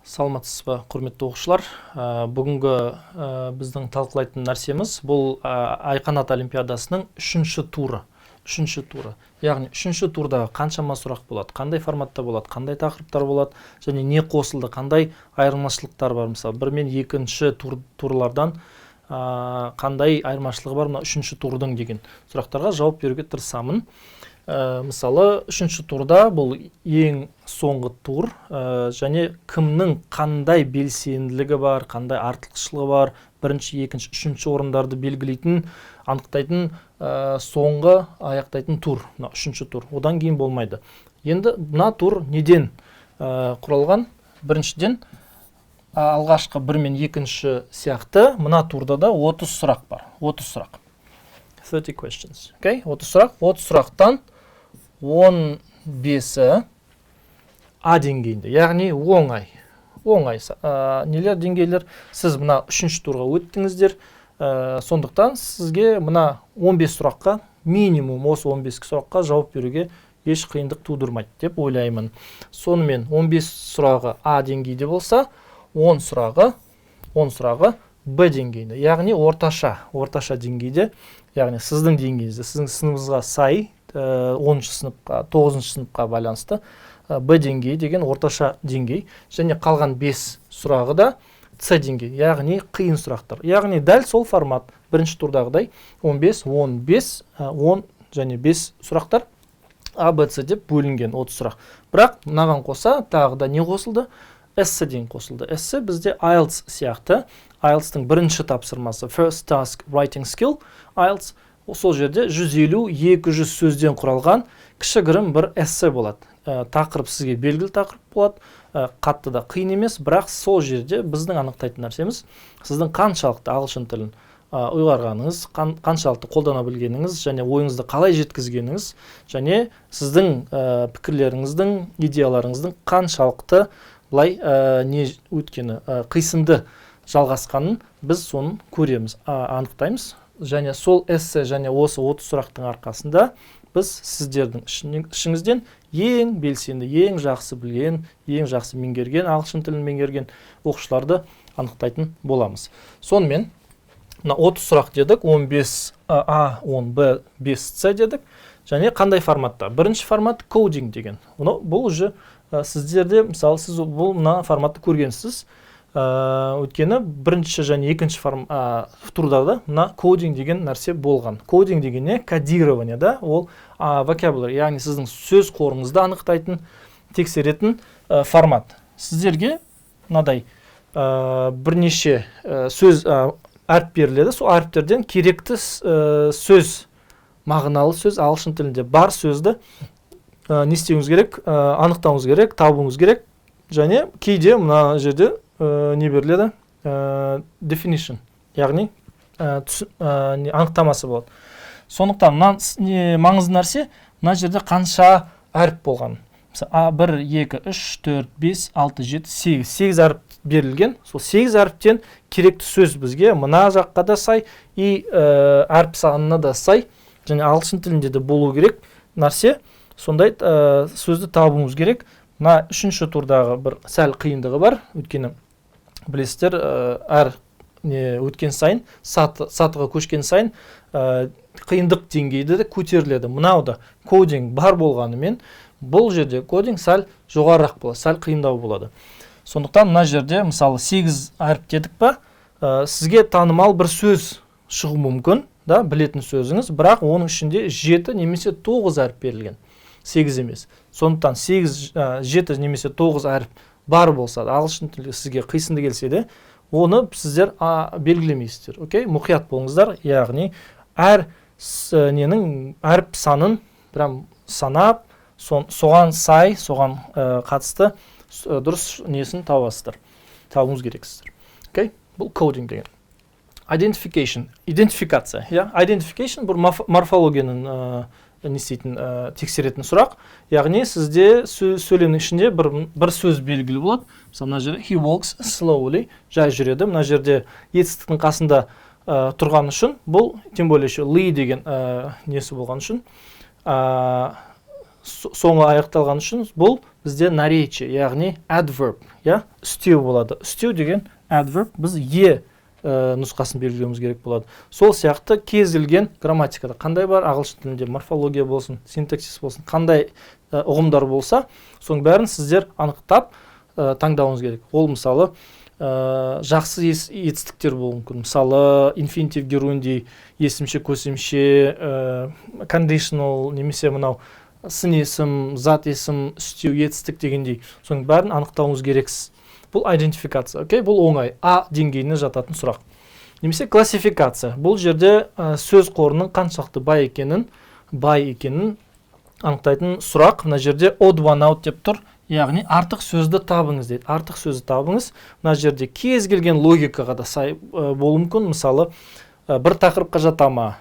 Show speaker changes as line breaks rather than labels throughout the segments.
Саламатсыз ба, құрметті оқушылар. Бүгінгі біздің талқылайтын нәрсеміз бұл Айқанат олимпиадасының үшінші туры. Яғни үшінші турда қаншама сұрақ болады, қандай форматта болады, қандай тақырыптар болады, және не қосылды, қандай айырмашылықтар бар. Мысалы, бір мен екінші турлардан қандай айырмашылығы бар мына үшінші турдың деген сұрақтарға жауап беруге тырысамын. Мысалы, үшінші турда бұл ең соңғы тур, және кімнің қандай белсенділігі бар, қандай артықшылығы бар, бірінші, екінші, үшінші орындарды белгілейтін, анықтайтын соңғы аяқтайтын тур, үшінші тур. Одан кейін болмайды. Енді мына тур неден құралған? Біріншіден, алғашқы бір мен екінші сияқты, мына турда да 30 сұрақ бар. 30 сұрақ. 30 questions. 30 сұрақ. 30 сұрақтан 15-і А деңгейінде, яғни оңай. Нелер деңгейлер? Сіз мына үшінші турға өттіңіздер, сондықтан сізге мына 15 сұраққа, минимум осы 15 сұраққа жауап беруге еш қиындық тудырмайды деп ойлаймын. Сонымен 15 сұрағы А деңгейде болса, 10 сұрағы Б деңгейінде, яғни орташа деңгейде, яғни сіздің деңгейіңізде, сіздің сыныбыңызға сай, 10-шы сыныпқа, 9-шы сыныпқа байланысты Б деңгейі деген орташа деңгей, және қалған 5 сұрағы да С деңгей, яғни қиын сұрақтар. Яғни дәл сол формат, бірінші турдағыдай 15, 15, 10 және 5 сұрақтар А, Б, С деп бөлінген 30 сұрақ. Бірақ мынаған қоса тағы да не қосылды? Эссе деген қосылды. Эссе бізде IELTS сияқты. IELTS-тың бірінші тапсырмасы First Task Writing Skill. IELTS сол жерде 150-200 сөзден құралған кішігірім бір эссе болады. Тақырып сізге белгілі тақырып болады, қатты да қиын емес, бірақ сол жерде біздің анықтайтын нәрсеміз сіздің қаншалықты ағылшын тілін ұйғарғаныңыз, қаншалықты қолдана білгеніңіз, және ойыңызды қалай жеткізгеніңіз, және сіздің пікірлеріңіздің, идеяларыңыздың қаншалықты бұлай өткені қисынды жалғасқанын біз соны көреміз, анықтаймыз. Және сол эссе және осы 30 сұрақтың арқасында біз сіздердің ішіңізден ең белсенді, ең жақсы білген, ең жақсы меңгерген, ағылшын тілін меңгерген оқушыларды анықтайтын боламыз. Сонымен, 30 сұрақ дедік, 15 А, 10 Б, 5 С дедік, және қандай форматта? Бірінші формат кодинг деген. Бұл уже сіздерде, мысалы, сіз бұл мына форматты көргенсіз, өткені бірінші және екінші турда мына кодинг деген нәрсе болған. Кодинг дегенне кодирование, да, ол vocabulary, яғни сіздің сөз қорыңызды анықтайтын, тексеретін формат. Сіздерге мынадай бірнеше сөз әріп беріледі, сол әріптерден керекті сөз, мағыналы сөз, ағылшын тілінде бар сөзді не істеуіңіз керек, анықтауыңыз керек, табуыңыз керек, және кейде мына жерде не беріледі? Definition, яғни анықтамасы болады. Сондықтан маңызды нәрсе, мына жерде қанша әріп болған. 1, 2, 3, 4, 5, 6, 7, 8. 8 әріп берілген. Сол 8 әріптен керекті сөз бізге мына жаққа да сай, әріп санына да сай, және ағылшын тілінде де болу керек нәрсе. Сондай сөзді табуымыз керек. Мына үшінші турдағы бір сәл қиындығы бар. Өйткені білесіздер, әр өткен сайын, сатыға көшкен сайын қиындық деңгейді де көтеріледі. Мұнауда кодинг бар болғанымен, бұл жерде кодинг сәл жоғарырақ болады, сәл қиындау болады. Сондықтан мына жерде, мысалы, 8 әріп дедік па, сізге танымал бір сөз шығу мүмкін, да, білетін сөзіңіз, бірақ оның ішінде 7 немесе 9 әріп берілген. 8 емес. Сондықтан 7 немесе 9 әріп бар болса, ағылшын тілі сізге қисынды келсе де, оны сіздер белгілемейсіздер. Мұқият болыңыздар, яғни әр әріп санын санап, соған сай, соған қатысты дұрыс несін табуыңыз керексіздер. Бұл кодинг деген. Identification, идентификация. Identification бұл морфологияның тексеретін сұрақ. Яғни сізде сөйлемнің ішінде бір сөз белгілі болады. Мысалы, мына жерде he walks slowly, жай жүреді. Мына жерде етістіктің қасында тұрған үшін, бұл тем более ли деген несі болған үшін, соңы аяқталған үшін, бұл бізде наречие, яғни adverb, иә, үстеу болады. Үстеу деген adverb, біз нұсқасын белгілеуіміз керек болады. Сол сияқты кез келген грамматикада қандай бар, ағылшын тілінде морфология болсын, синтаксис болсын, қандай ұғымдар болса, соның бәрін сіздер анықтап таңдауыңыз керек. Ол мысалы жақсы етістіктер болуы мүмкін. Мысалы инфинитив герундий, есімше, көсемше, conditional, немесе мынау сын есім, зат есім, үстеу, етістік дегендей. Соның бәрін анықтауыңыз керексіз. Бұл идентификация, окей? Бұл оңай, А деңгейіне жататын сұрақ. Немесе классификация. Бұл жерде сөз қорының қаншалықты бай екенін анықтайтын сұрақ. Мына жерде odd one out деп тұр. Яғни артық сөзді табыңыз дейді. Артық сөзді табыңыз. Мына жерде кез келген логикаға да сай болуы мүмкін. Мысалы, бір тақырыпқа жата ма,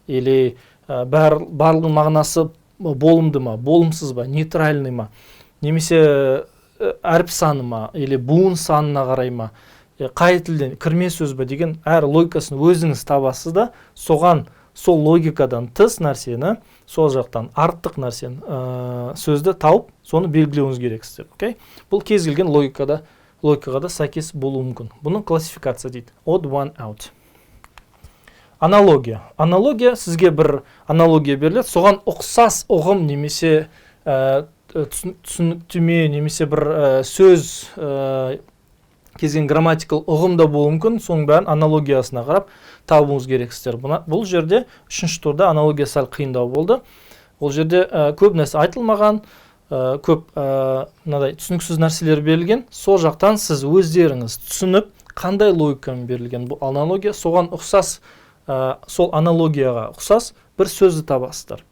или барлығының мағынасы болымды ма, болымсыз ба, нейтральный ма, немесе әріп саны ма, или буын санына қарай ма, қай тілден кірме сөз ба деген әр логикасын өзіңіз табасыз да, соған сол логикадан тыс нәрсені, сол жақтан артық нәрсені сөзді тауып, соны белгілеуіңіз керексіздер. Okay? Бұл кез келген логикаға да сәйкес болуы мүмкін. Бұны классификация дейді. Odd one out. Аналогия. Аналогия, сізге бір аналогия беріледі, соған ұқсас ұғым немесе түсініктеме, немесе бір сөз кезген грамматикал ұғым да болуы мүмкін, соның бәрін аналогиясына қарап табуыңыз керексіздер. Бұл жерде үшінші турда аналогия сәл қиындау болды. Бұл жерде көп нәрсе айтылмаған, көп түсініксіз нәрселер берілген. Сол жақтан сіз өздеріңіз түсініп, қандай логикамен берілген бұл аналогия, соған ұқсас, сол аналогияға ұқсас бір сөзді табасыздар.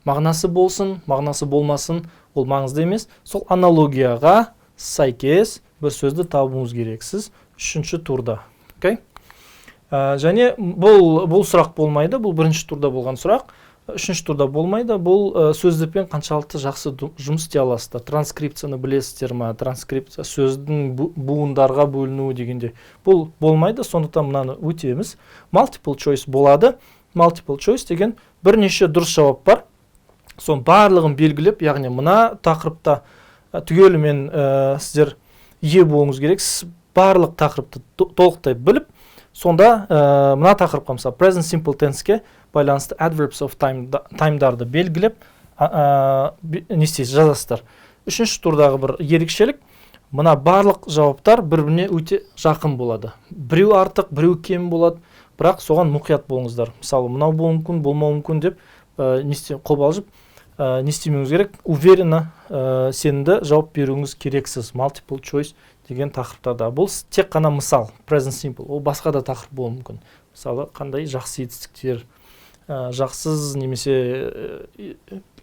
Мағынасы болсын, мағынасы болмасын, ол маңызды емес. Сол аналогияға сәйкес бір сөзді табуыңыз керексіз үшінші турда. Және бұл сұрақ болмайды, бұл бірінші турда болған сұрақ. Үшінші турда болмайды, бұл сөздікпен қаншалықты жақсы жұмыс істей аласыздар. Транскрипцияны білесіздер ма, транскрипция сөздің буындарға бөлінуі дегенде. Бұл болмайды, сондықтан мынаны өтеміз. Multiple choice болады. Multiple choice деген бірнеше дұрыс жауап бар. Соның барлығын белгілеп, яғни мына тақырыпта түгелімен сіздер ие болуыңыз керек. Сіз барлық тақырыпты толықтай біліп, сонда мына тақырыпқа, мысалы, present simple tenseке байланысты adverbs of time'дарды белгілеп, не істейсіз, жазасыздар. Үшінші турдағы бір ерекшелік, мына барлық жауаптар бір-біріне өте жақын болады. Біреу артық, біреу кем болады, бірақ соған мұқият болыңыздар. Мысалы, мынау болуы мүмкін, болмауы мүмкін деп қобалжып, не істемеуіңіз керек, уверенно сенімді жауап беруіңіз керексіз. Multiple choice деген тақырыптарда. Бұл тек қана мысал, present simple. Ол басқа да тақырып болуы мүмкін. Мысалы, қандай жақсы етістіктер, жақсыз немесе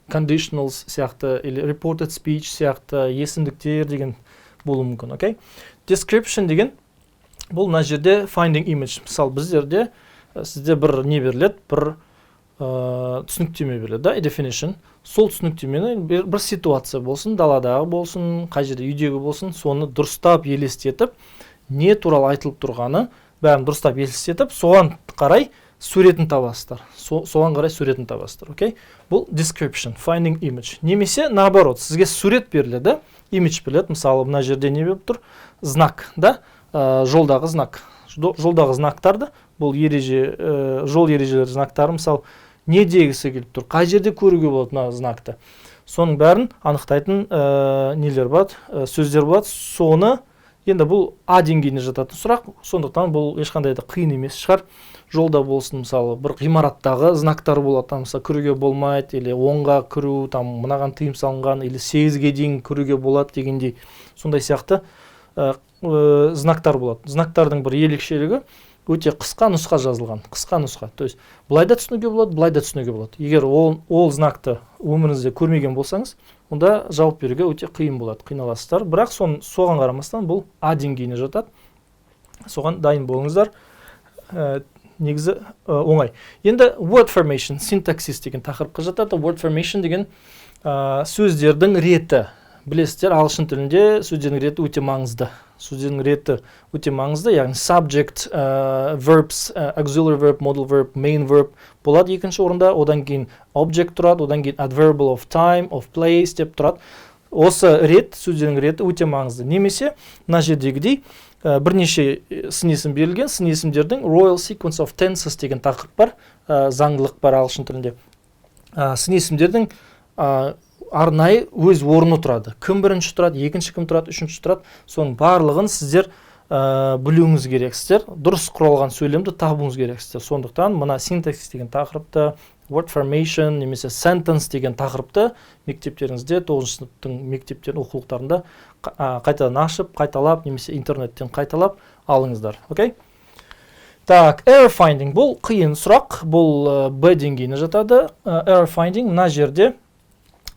conditionals сияқты, или reported speech сияқты есімдіктер деген болуы мүмкін. Description деген, бұл мына жерде finding image. Мысалы, біздерде сізде бір не беріледі, бір түсініктеме беріледі, definition. Сол түсініктемені бір ситуация болсын, даладағы болсын, қай жерде үйдегі болсын, соны дұрыстап елестетіп, не туралы айтылып тұрғаны бәрін дұрыстап елестетіп, соған қарай суретін табасыздар. Соған қарай суретін табасыздар. Бұл description, finding image. Немесе наоборот, сізге сурет беріледі, image беріледі. Мысалы, мына жерде не беріп тұр? Знак, да? Жолдағы знак. Жолдағы знактарды, бұл жол ережелер знактары, мысалы, не дегісі келіп тұр? Қай жерде көруге болады мына знакты? Соның бәрін анықтайтын нелер болады, сөздер болады. Соны, енді бұл А деңгейіне жататын сұрақ, сондықтан бұл ешқандай да қиын емес шығар. Жолда болсын, мысалы, бір ғимараттағы знактар болады, мысалы, кіруге болмайды, или оңға кіру, мынаған тыйым салынған, или 8-ге дейін кіруге болады дегендей, сондай сияқты знактар болады. Знактардың бір ерекшелігі өте қысқа нұсқа жазылған, қысқа нұсқа. То есть, былай да түсінуге болады, былай да түсінуге болады. Егер ол знакты өміріңізде көрмеген болсаңыз, онда жауап беруге өте қиын болады, қиналасыздар. Бірақ соған қарамастан бұл А деңгейіне жатады. Соған дайын болыңыздар. Негізі оңай. Енді word formation, syntaxis деген тақырыпқа жатады. Word formation деген сөздердің реті. Білесіздер, ағылшын тілінде сөздердің реті өте маңызды. Сөздердің реті өте маңызды, яғни subject, verbs, auxiliary verb, modal verb, main verb болады екінші орында. Одан кейін object тұрады, одан кейін adverbial of time, of place деп тұрады. осы рет, сөздердің реті өте маңызды. Немесе мына жердегідей бірнеше сын есім берілген, сын есімдердің Royal Sequence of Tenses деген тақырып бар, заңдылық бар ағылшын тілінде. Сын есімдердің арнайы өз орны тұрады. Кім бірінші тұрады, екінші кім тұрады, үшінші тұрады. Соның барлығын сіздер білуіңіз керексіздер. Дұрыс құралған сөйлемді табуыңыз керексіздер. Сондықтан мына синтаксис деген тақырыпты, word formation немесе sentence деген тақырыпты мектептеріңізде, 9 сыныптың мектептердің оқулықтарында қайтадан ашып, қайталап, немесе интернеттен қайталап алыңыздар. Окей? Так, error finding бұл қиын сұрақ, бұл Б деңгейіне жатады. Error finding мына жерде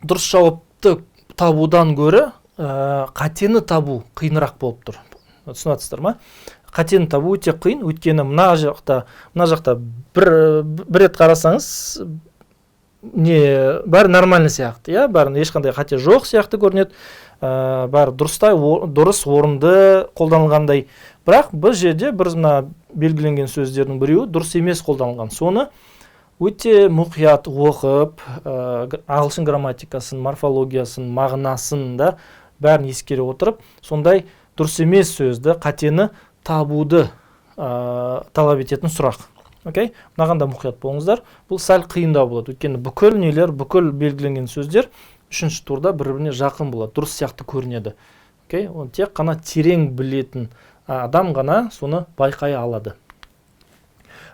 дұрыс жауапты табудан гөрі қатені табу қиынырақ болып тұр. Түсінесіздер ма? Қатені табу өте қиын, өйткені мына жақта бір рет қарасаңыз, бәрі нормальный сияқты, бәрі ешқандай қате жоқ сияқты көрінеді, бәрі дұрыс орынды қолданылғандай. Бірақ бұл жерде бір белгіленген сөздердің біреуі дұрыс емес қолданылған. Соны өте мұқият оқып, ағылшын грамматикасын, морфологиясын, мағынасын да бәрін ескере отырып, сондай дұрыс емес сөзді, қатені табуды талап ететін сұрақ. Окей? Мынаған да мұқият болыңыздар. Бұл сәл қиындау болады. Өйткені бүкіл нелер, бүкіл белгіленген сөздер үшінші турда бір-біріне жақын болады, дұрыс сияқты көрінеді. Окей? Оны тек қана терең білетін адам ғана соны байқай алады.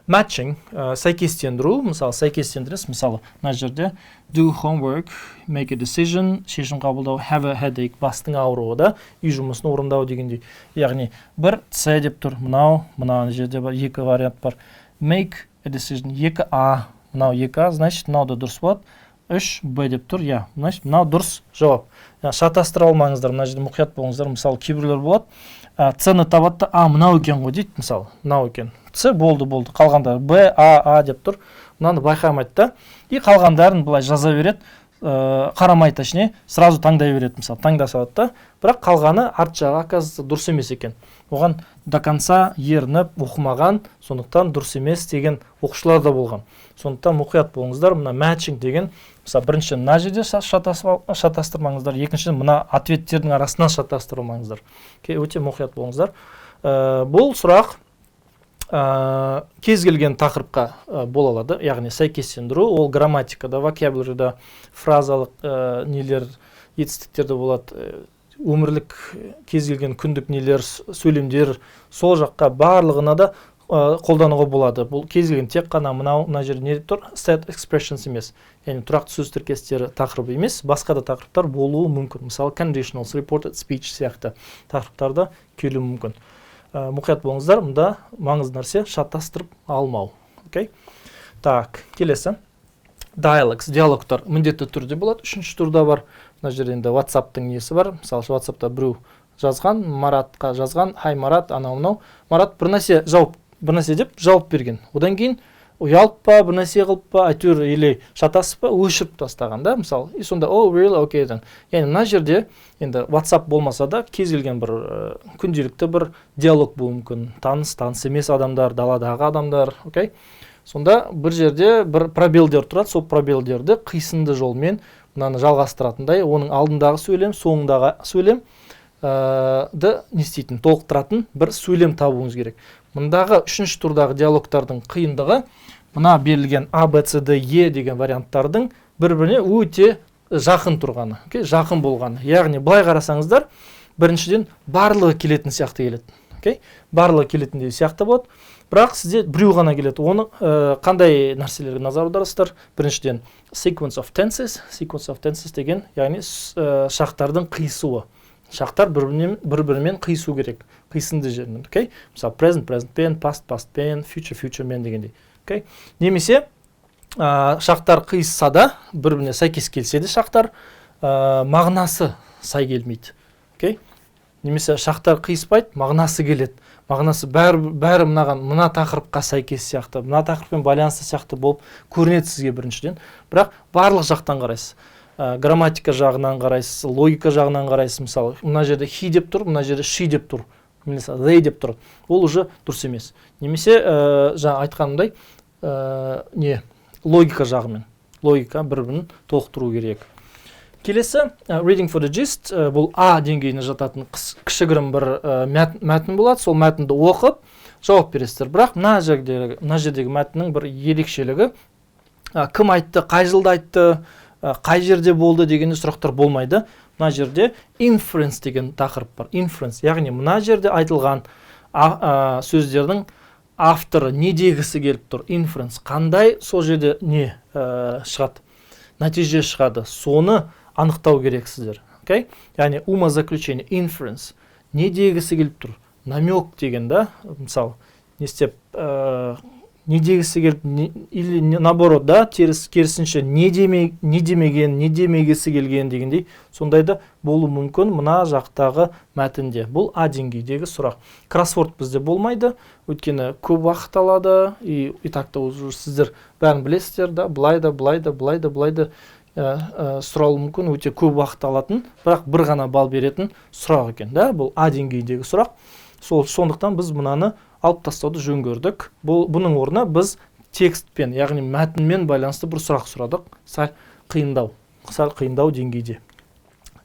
Matching, сәйкестендіру, мысалы сәйкестендіресіз, мысалы мына жерде do homework, make a decision, шешім қабылдау, have a headache, бастың ауруы да, үй жұмысын орындау дегендей. Яғни бір С деп тұр, мына жерде бар, екі вариант бар. Make a decision, 2А, мынау 2А, значит, мынау да дұрыс болады. 3Б деп тұр, значит, мынау дұрыс жауап. Шатастыра алмаңыздар, мына жерде мұқият болыңыздар, мысалы кейбіреулер болады, С-ны табатты, мынау екен ғой дейді, мысалы, мынау екен. С болды, қалғандар Б, А деп тұр, мынаны байқамайды да, и қалғандарын былай жаза береді, қарамай точнее, сразу таңдай береді, мысалы, таңда салады да, бірақ қалғаны арт жағы оказывается дұрыс емес екен. Оған до конца ерініп, оқымаған, сондықтан дұрыс емес деген оқушылар да болған. Сондықтан мұқият болыңыздар, мына matching деген, мысалы, бірінші мына жерде шатастырмаңыздар, екінші мына ответтердің арасынан шатастырмаңыздар. Өте мұқият болыңыздар. Бұл сұрақ кез келген тақырыпқа бола алады, яғни сәйкестендіру, ол грамматикада, вокабулярда, фразалық нелер, етістіктерде болады, өмірлік кез келген күндік нелер, сөйлемдер, сол жаққа барлығына да қолдануға болады. Бұл кез келген тек қана мына жерде не тұр, set expressions емес, яғни тұрақты сөз тіркестері тақырыбы емес, басқа да тақырыптар болуы мүмкін. Мысалы, conditionals, reported speech сияқты тақырыптарда келуі мүмкін. Мұқият болыңыздар, мұнда маңызды нәрсе шатастырып алмау. Окей? Так, келесі. Dialogs, диалогтар міндетті түрде болады. Үшінші турда бар. Мына жерде енді WhatsApp-тың несі бар. Мысалы, WhatsApp-та біреу жазған, Маратқа жазған, хай Марат, анау-мынау. Марат бір нәрсе деп жауап берген. Одан кейін ұялып па, бір нәрсе қылып па, әйтеуір или шатасып па, өшіріп тастаған да, мысалы. И сонда really okay ден. Яғни мына жерде енді WhatsApp болмаса да кез келген бір күнделікті бір диалог болуы мүмкін. Таныс емес адамдар, даладағы адамдар, окей? Сонда бір жерде бір пробелдер тұрады, сол пробелдерді қисынды жолмен мынаны жалғастыратындай, оның алдындағы сөйлем, соңындағы сөйлем не істейтін, толықтыратын бір сөйлем табуыңыз керек. Мұндағы үшінші турдағы диалогтардың қиындығы мына берілген А, Б, С, Д, Е деген варианттардың бір-біріне өте жақын тұрғаны, жақын болғаны. Яғни былай қарасаңыздар, біріншіден барлығы келетін сияқты келеді. Барлығы келетіндей сияқты болады. Бірақ сізде біреу ғана келеді. Оны қандай нәрселерге назар аударасыздар? Біріншіден sequence of tenses деген, яғни шақтардың қиысуы. Шақтар бір-бірімен қиысу керек, қисынды жерінен. Мысалы, present пен, past пен, future мен дегендей. Немесе шақтар қиысса да, бір-біріне сәйкес келсе де шақтар мағынасы сай келмейді. Немесе шақтар қиыспайды, мағынасы келеді. Мағынасы бәрі мына тақырыпқа сәйкес сияқты, мына тақырыппен байланысты сияқты болып көрінеді сізге біріншіден. Бірақ барлық жақтан қарайсыз. Грамматика жағынан қарайсыз, логика жағынан қарайсыз. Мысалы, мына жерде he деп тұр, мына жерде she деп тұр, немесе they деп тұр. Ол уже дұрыс емес. Немесе жаңа айтқанымдай логика жағымен. Логика бір-бірін толықтыру керек. Келесі reading for the gist, бұл А деңгейіне жататын кішігірім бір мәтін болады. Сол мәтінді оқып жауап бересіздер. Бірақ мына жердегі мәтіннің бір ерекшелігі, кім айтты, қай жылда айтты, қай жерде болды дегенде сұрақтар болмайды. Мына жерде inference деген тақырып бар. Inference, яғни мына жерде айтылған сөздердің авторы не дегісі келіп тұр. Inference, қандай сол жерде не шығады, нәтиже шығады, соны анықтау керексіздер. Яғни умозаключение, inference, не дегісі келіп тұр, намек деген да, мысалы, не істеп, не дегісі келіп, или наоборот, да, керісінше не демеген, не демегісі келген дегендей, сондайда болу мүмкін мына жақтағы мәтінде. Бұл А деңгейдегі сұрақ. Кроссворд бізде болмайды, өйткені көп уақыт алады, и так-то сіздер бәрін білесіздер, да, былайда сұрау мүмкін, өте көп уақыт алатын, бірақ бір ғана балл беретін сұрақ екен, да, бұл А деңгейдегі сұрақ. Сондықтан біз мұнаны алып тастауды жөн көрдік. Бұның орнына біз текстпен, яғни мәтінмен байланысты бір сұрақ сұрадық. Сәл қиындау деңгейде.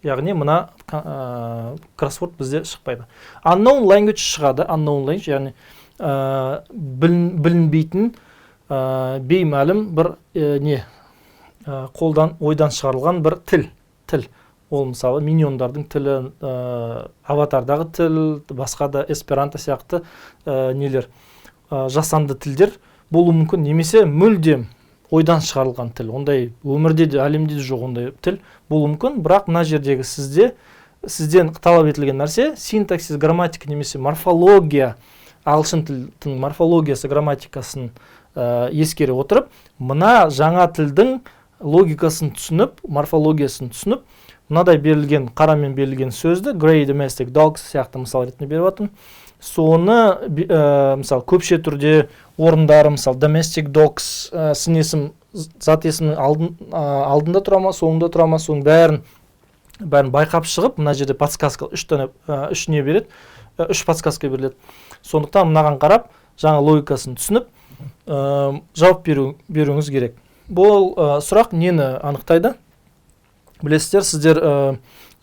Яғни мұна кроссворд бізде шықпайды. Unknown language шығады. Unknown language, яғни білінбейтін беймәлім бір ойдан шығарылған бір тіл. Ол мысалы миньондардың тілі, аватардағы тіл, басқа да эсперанто сияқты жасанды тілдер болуы мүмкін, немесе мүлдем ойдан шығарылған тіл. Ондай өмірде де, әлемде де жоқ ондай тіл болуы мүмкін, бірақ мына жердегі сізден талап етілген нәрсе синтаксис, грамматика немесе морфология, ағылшын тілінің морфологиясы, грамматикасын ескере отырып, мына жаңа тілдің логикасын түсініп, морфологиясын түсініп, мынадай берілген, қарамен берілген сөзді, grey domestic dogs сияқты мысал ретінде беріп атым. Соны, мысалы, көпше түрде орындары, мысалы, domestic dogs, сын есім, зат есімнің алдында тұра ма, соңында тұра ма, соның бәрін байқап шығып, мына жерде подсказка, үш не береді, үш подсказка беріледі. Сондықтан мынаған қарап, жаңа логикасын түсініп, жауап беруіңіз керек. Бұл сұрақ нені анықтайды? Білесіздер, сіздер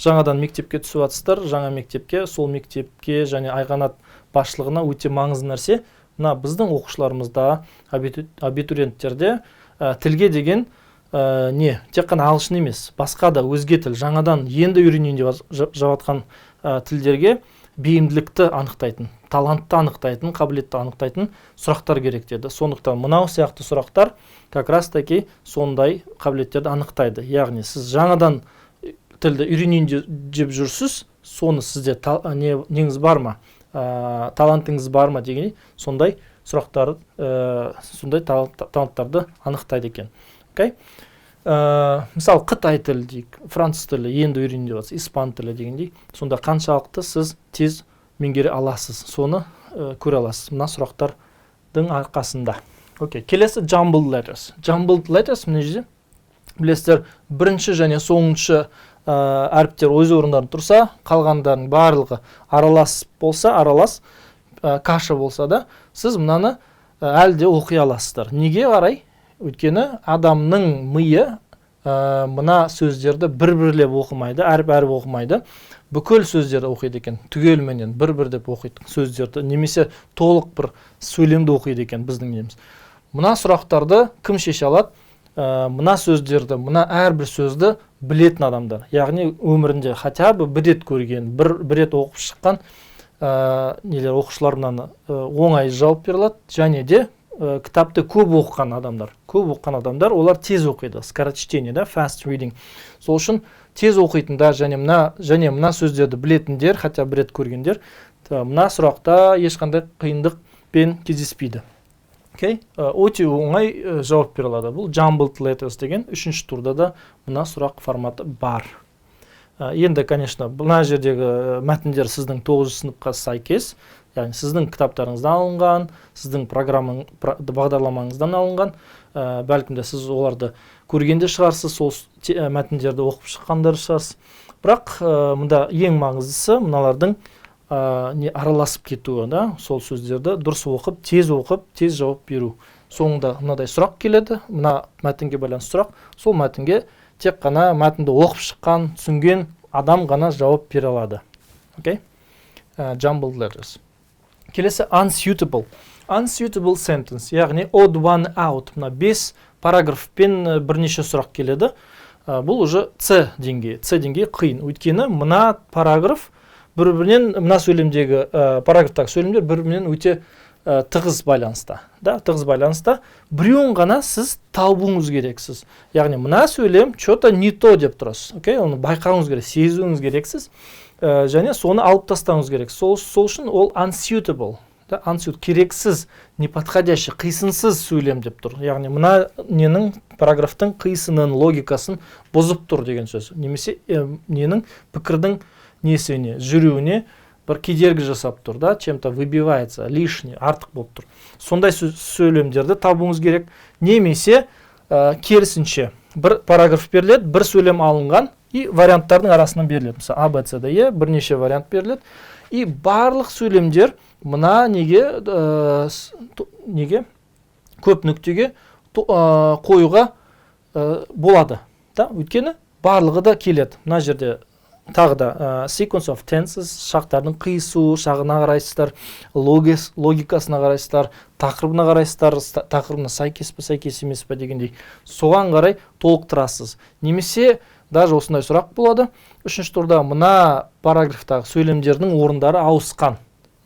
жаңадан мектепке түсіп атсыздар, жаңа мектепке, сол мектепке және айғанат басшылығына өте маңызды нәрсе. Мына біздің оқушыларымызда, абитуриенттерде тілге деген тек қана ағылшын емес, басқа да өзге тіл, жаңадан енді үйренейін деп жатқан тілдерге бейімділікті анықтайтын, талантты анықтайтын, қабілетті анықтайтын сұрақтар керек деді. Сондықтан мынау сияқты сұрақтар как раз таки сондай қабілеттерді анықтайды. Яғни сіз жаңадан тілді үйренейін деп жүрсіз, соны сізде неңіз бар ма, талантыңыз бар ма деген сондай сұрақтар, сондай таланттарды анықтайды екен. Мысалы, Қытай тілі дейік, француз тілі енді үйренейін деп жатсыз, испан тілі дегендей, сонда қаншалықты сіз тез меңгере аласыз, соны көре аласыз мына сұрақтардың арқасында. Келесі jumbled letters. Jumbled letters міне жерде білесіздер, бірінші және соңыншы әріптер өз орындарында тұрса, қалғандардың барлығы аралас болса, каша болса да, сіз мынаны әлде оқи аласыздар. Неге қарай? Өйткені адамның миы мына сөздерді бір-бірлеп оқымайды, әріп оқымайды, бүкіл сөздерді оқиды екен, түгелменен бір-бірдеп оқиды сөздерді, немесе толық бір сөйлемді оқиды екен біздің неміз. Мына сұрақтарды кім шеше алады? Мына сөздерді, мына әрбір сөзді білетін адамдар. Яғни өмірінде хотя бы бір рет көрген, бір рет оқып шыққан оқушылар мынаны оңай жауап бере алады, және де кітапты көп оқыған адамдар, олар тез оқиды, скорочтение, да, fast reading. Сол үшін тез оқитындар және мына сөздерді білетіндер, хотя бір рет көргендер, мына сұрақта ешқандай қиындықпен кездеспейді. Өте оңай жауап бере алады. Бұл jumbled letters деген үшінші турда да мына сұрақ форматы бар. Енді, конечно, мына жердегі мәтіндер сіздің 9 сыныпқа сәйкес, яғни сіздің кітаптарыңыздан алынған, сіздің бағдарламаңыздан алынған, бәлкім де сіз оларды көргенде шығарсыз, сол мәтіндерді оқып шыққандар шығарсыз. Бірақ мұнда ең маңыздысы мыналардың араласып кетуі, да, сол сөздерді дұрыс оқып, тез жауап беру. Соңында мынадай сұрақ келеді, мына мәтінге байланысты сұрақ, сол мәтінге тек қана мәтінді оқып шыққан, түсінген адам ғана жауап бере алады. Окей? Jumbled letters. Келесі unsuitable. Unsuitable sentence, яғни odd one out. Мына 5 параграфпен бірнеше сұрақ келеді. Бұл уже C деңгейі. C деңгейі қиын. Өйткені мына параграф бір-бірінен, мына сөйлемдегі параграфтағы сөйлемдер бір-бірінен өте тығыз байланыста. Тығыз байланыста. Біреуін ғана сіз табуыңыз керексіз. Яғни мына сөйлем что-то не то деп тұрасыз. Окей? Оны байқауыңыз керек, сезуіңіз керексіз. Және соны алып тастауыңыз керек. Сол үшін ол unsuitable. Unsuitable, керексіз, неподходящий, қисынсыз сөйлем деп тұр. Яғни мына ненің параграфтың қисынын, логикасын бұзып тұр деген сөз. Немесе ненің пікірдің несіне, жүруіне бір кедергі жасап тұр, чем-то выбивается, лишний, артық болып тұр. Сондай сөйлемдерді табуыңыз керек. Немесе керісінше бір параграф беріледі, бір сөйлем алынған и варианттардың арасынан беріледі. Мысалы, А, Б, С, Д, Е бірнеше вариант беріледі. И барлық сөйлемдер мына неге көп нүктеге қоюға болады. Өйткені барлығы да келеді. Мына жерде тағы да sequence of tenses, шақтардың қиысу, шағына қарайсыздар, логикасына қарайсыздар, тақырыбына қарайсыздар, тақырыбына сәйкес пе, сәйкес емес пе дегендей. Соған қарай толықтырасыз. Немесе даже осындай сұрақ болады. Үшінші турда мына параграфтағы сөйлемдердің орындары ауысқан.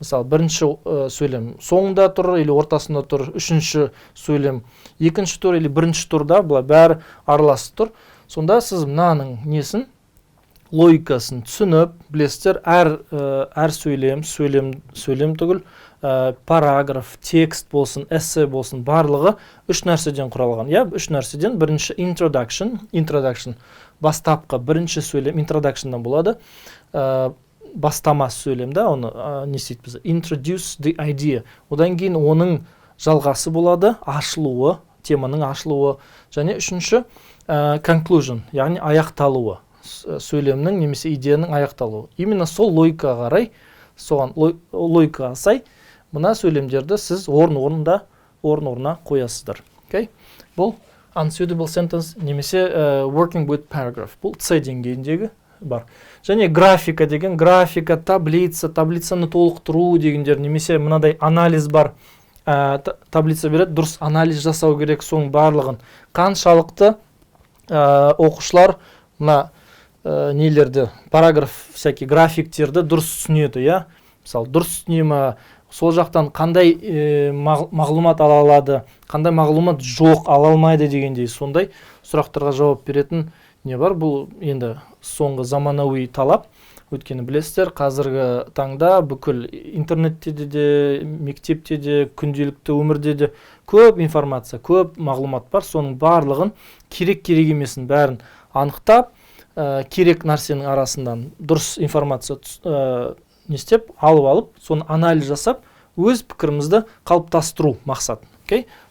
Мысалы, бірінші сөйлем соңында тұр, или ортасында тұр, үшінші сөйлем екінші тур, или бірінші турда, бұлай бәрі араласып тұр. Сонда сіз мынаның несін, логикасын түсініп, білесіздер, әр сөйлем түгіл, параграф, текст болсын, эссе болсын, барлығы үш нәрседен құралған. Үш нәрседен. Бірінші introduction, бастапқы, бірінші сөйлем, introduction'дан болады. Бастама сөйлем, оны не істейді біз? Introduce the idea. Одан кейін оның жалғасы болады, ашылуы, теманың ашылуы. Және үшінші conclusion, яғни аяқталуы. Сөйлемнің немесе идеяның аяқталуы. Именно сол логикаға қарай, соған логикаға сай, мына сөйлемдерді сіз орын-орнына қоясыздар. Бұл unsuitable sentence немесе working with paragraph. Бұл C деңгейіндегі бар. Және графика деген, графика, таблицаны толықтыру дегендер, немесе мынадай анализ бар. Таблица береді, дұрыс анализ жасау керек, соның барлығын. Қаншалықты оқушылар мына нелерді, параграф, всякий графиктерді дұрыс түсінеді, Мысалы, дұрыс түсінемі, сол жақтан қандай мағлұмат ала алады, қандай мағлұмат жоқ, ала алмайды дегендей, сондай сұрақтарға жауап беретін не бар? Бұл енді соңғы заманауи талап. Өйткені білесіздер, қазіргі таңда бүкіл интернетте де, мектепте де, күнделікті өмірде де көп информация, көп мағлұмат бар. Соның барлығын керек емесін бәрін анықтап, керек нәрсенің арасынан дұрыс информация нестеп, алып, соны анализ жасап, өз пікірімізді қалыптастыру мақсат.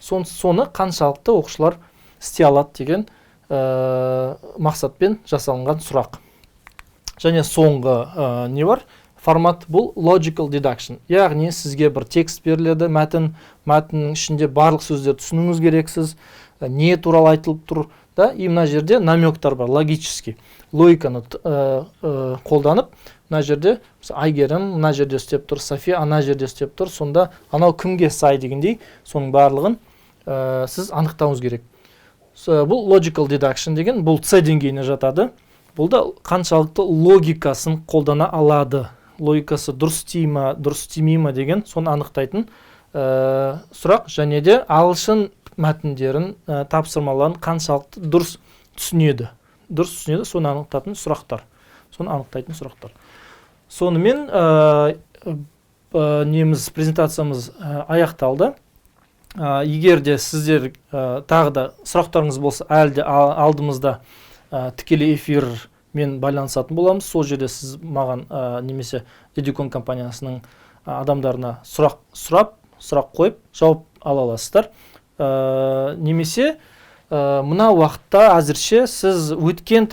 Соны қаншалықты оқушылар істей алады деген мақсатпен жасалынған сұрақ. Және соңғы не бар? Формат бұл logical deduction. Яғни сізге бір текст беріледі, мәтіннің ішінде барлық сөздерді түсінуіңіз керексіз, не туралы айтылып тұр, и мына жерде намектар бар, логический. Логиканы қолданып, мына жерде Айгерім мына жерде істеп тұр, София ана жерде істеп тұр, сонда анау кімге сай дегендей, соның барлығын сіз анықтауыңыз керек. Бұл logical deduction деген, бұл C деңгейіне жатады. Бұл да қаншалықты логикасын қолдана алады. Логикасы дұрыс істемей ме деген соны анықтайтын сұрақ. Және де ағылшын мәтіндерін, тапсырмаларын қаншалықты дұрыс түсінеді, соны анықтайтын сұрақтар. Сонымен презентациямыз аяқталды. Егер де сіздер тағы да сұрақтарыңыз болса, әлде алдымызда тікелей эфир мен байланысатын боламыз. Сол жерде сіз маған немесе Dedicon компаниясының адамдарына сұрақ қойып, жауап ала аласыздар. Немесе Мына уақытта әзірше сіз өткен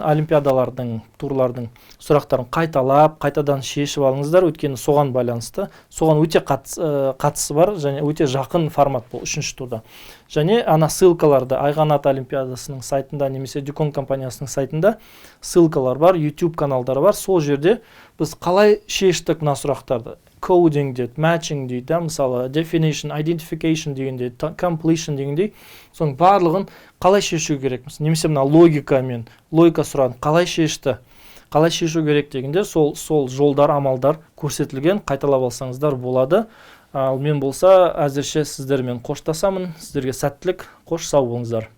олимпиадалардың, турлардың сұрақтарын қайтадан шешіп алыңыздар, өйткені соған байланысты. Соған өте қатысы бар, және өте жақын формат бұл 3-ші турда. Және ана ссылкаларды Айғанат олимпиадасының сайтында немесе Дюкон компаниясының сайтында ссылкалар бар, YouTube каналдары бар. Сол жерде біз қалай шештік мына сұрақтарды. Coding дейді, matching дейді, мысалы definition, identification дегенде, completion дегендей, соның барлығын қалай шешу керек. Немесе мына логика сұрағын қалай шешу керек дегенде, сол жолдар, амалдар көрсетілген, қайталап алсаңыздар болады. Ал мен болса әзірше сіздермен қоштасамын. Сіздерге сәттілік, қош сау болыңыздар.